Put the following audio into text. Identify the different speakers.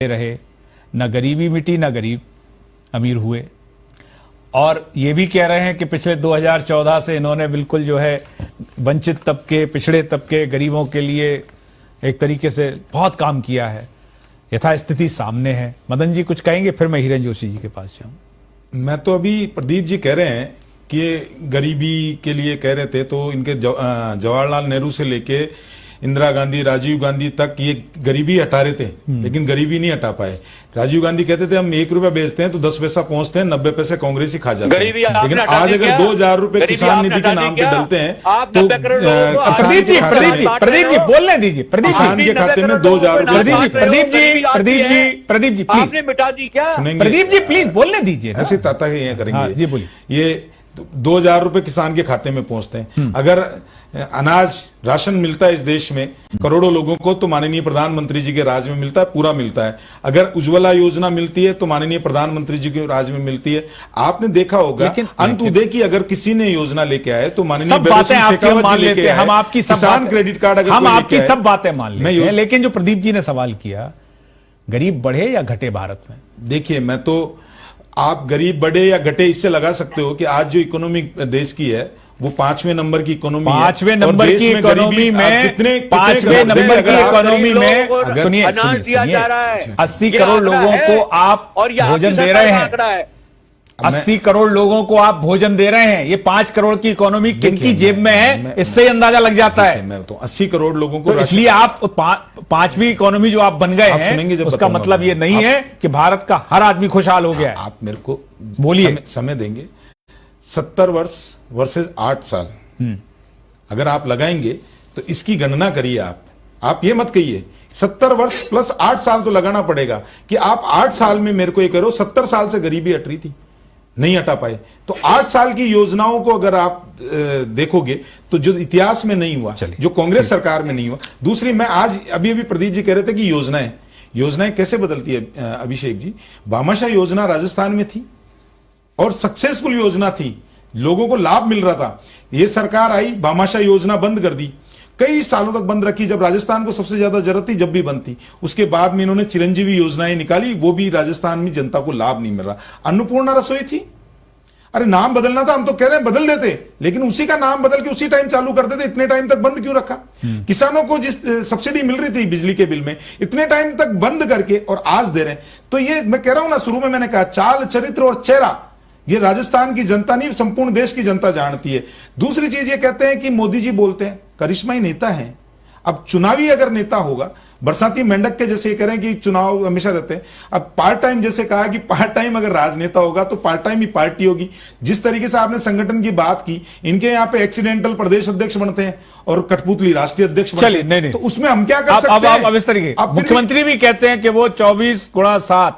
Speaker 1: रहे, न गरीबी मिटी न गरीब अमीर हुए। और ये भी कह रहे हैं कि पिछले 2014 से इन्होंने बिल्कुल जो है वंचित तबके, पिछड़े तबके, गरीबों के लिए एक तरीके से बहुत काम किया है। यथास्थिति सामने है। मदन जी कुछ कहेंगे, फिर मैं हिरेन जोशी जी के पास जाऊं।
Speaker 2: मैं तो अभी प्रदीप जी कह रहे हैं कि गरीबी के लिए कह रहे थे, तो इनके जवाहरलाल नेहरू से लेके इंदिरा गांधी, राजीव गांधी तक ये गरीबी हटा रहे थे, लेकिन गरीबी नहीं हटा पाए। राजीव गांधी कहते थे हम 1 रुपया बेचते हैं तो 10 पैसा पहुंचते हैं, 90 पैसे कांग्रेस ही खा जाते हैं। लेकिन आज अगर 2000 रुपए किसान निधि के नाम पे डलते हैं तो
Speaker 1: प्रदीप जी बोलने दीजिए।
Speaker 2: किसान के खाते में 2000 रुपए।
Speaker 1: प्रदीप जी प्लीज
Speaker 3: मिटा दी क्या?
Speaker 2: सुनेंगे?
Speaker 1: प्रदीप जी प्लीज बोलने दीजिए।
Speaker 2: ऐसे ताता ये करेंगे।
Speaker 1: जी बोलिए।
Speaker 2: ये 2000 रुपए किसान के खाते में पहुंचते हैं। अगर अनाज राशन मिलता है इस देश में करोड़ों लोगों को, तो माननीय प्रधानमंत्री जी के राज में मिलता है, पूरा मिलता है। अगर उज्ज्वला योजना मिलती है तो माननीय प्रधानमंत्री जी के राज में मिलती है। आपने देखा होगा अंत्योदय की अगर किसी ने योजना लेके आए तो माननीय शेखावत जी लेके आए।
Speaker 1: हम आपकी
Speaker 2: किसान क्रेडिट कार्ड अगर
Speaker 1: हम आपकी सब बातें मान लेते हैं, लेकिन जो प्रदीप जी ने सवाल किया, गरीब बढ़े या घटे भारत में?
Speaker 2: देखिए, मैं तो आप गरीब बढ़े या घटे इससे लगा सकते हो कि आज जो इकोनॉमी देश की है वो 5वें नंबर की इकोनॉमी है।
Speaker 1: 5वें नंबर की इकोनॉमी में, 5वें नंबर की इकोनॉमी में सुनिए 80 करोड़ लोगों को आप भोजन दे रहे हैं। 80 करोड़ लोगों को आप भोजन दे रहे हैं। ये 5 करोड़ की इकोनॉमी किनकी जेब में है, इससे ही अंदाजा लग जाता है।
Speaker 2: मैं तो 80 करोड़ लोगों को,
Speaker 1: तो इसलिए आप 5वीं इकोनॉमी जो आप बन गए हैं, उसका मतलब ये नहीं है कि भारत का हर आदमी खुशहाल हो गया है।
Speaker 2: आप मेरे को
Speaker 1: बोलिए,
Speaker 2: समय देंगे। 70 वर्ष वर्सेस 8 साल अगर आप लगाएंगे तो इसकी गणना करिए। आप ये मत कहिए 70 वर्ष प्लस 8 साल तो लगाना पड़ेगा कि आप 8 साल में मेरे को ये करो 70 साल से गरीबी हट रही थी, नहीं हटा पाए। तो 8 साल की योजनाओं को अगर आप देखोगे तो जो इतिहास में नहीं हुआ, जो कांग्रेस सरकार में नहीं हुआ। दूसरी, मैं आज अभी प्रदीप जी कह रहे थे कि योजनाएं कैसे बदलती है अभिषेक जी। भामाशाह योजना राजस्थान में थी और सक्सेसफुल योजना थी, लोगों को लाभ मिल रहा था। यह सरकार आई, भामाशाह योजना बंद कर दी, कई सालों तक बंद रखी। जब राजस्थान को सबसे ज्यादा जरूरत थी, जब भी बंद थी। उसके बाद में इन्होंने चिरंजीवी योजनाएं निकाली, वो भी राजस्थान में जनता को लाभ नहीं मिल रहा। अन्नपूर्णा रसोई थी, अरे नाम बदलना था, हम तो कह रहे हैं बदल देते, लेकिन उसी का नाम बदल के उसी टाइम चालू कर देते। इतने टाइम तक बंद क्यों रखा? किसानों को जिस सब्सिडी मिल रही थी बिजली के बिल में, इतने टाइम तक बंद करके और आज दे रहे हैं। तो ये मैं कह रहा हूं ना, शुरू में मैंने कहा चाल, चरित्र और चेहरा ये राजस्थान की जनता नहीं, संपूर्ण देश की जनता जानती है। दूसरी चीज ये कहते हैं कि मोदी जी बोलते हैं, करिश्माई नेता है। अब चुनावी अगर नेता होगा, बरसाती मेंढक के जैसे कह रहे हैं कि चुनाव हमेशा रहते हैं। अब पार्ट टाइम जैसे कहा कि पार्ट टाइम अगर राजनेता होगा तो पार्ट टाइम ही पार्टी होगी। जिस तरीके से आपने संगठन की बात की, इनके यहाँ पे एक्सीडेंटल प्रदेश अध्यक्ष बनते हैं और कठपुतली राष्ट्रीय अध्यक्ष बनते हैं। नहीं, तो उसमें हम क्या कर सकते हैं?
Speaker 1: अब इस तरीके मुख्यमंत्री भी कहते हैं कि वो 24 × 7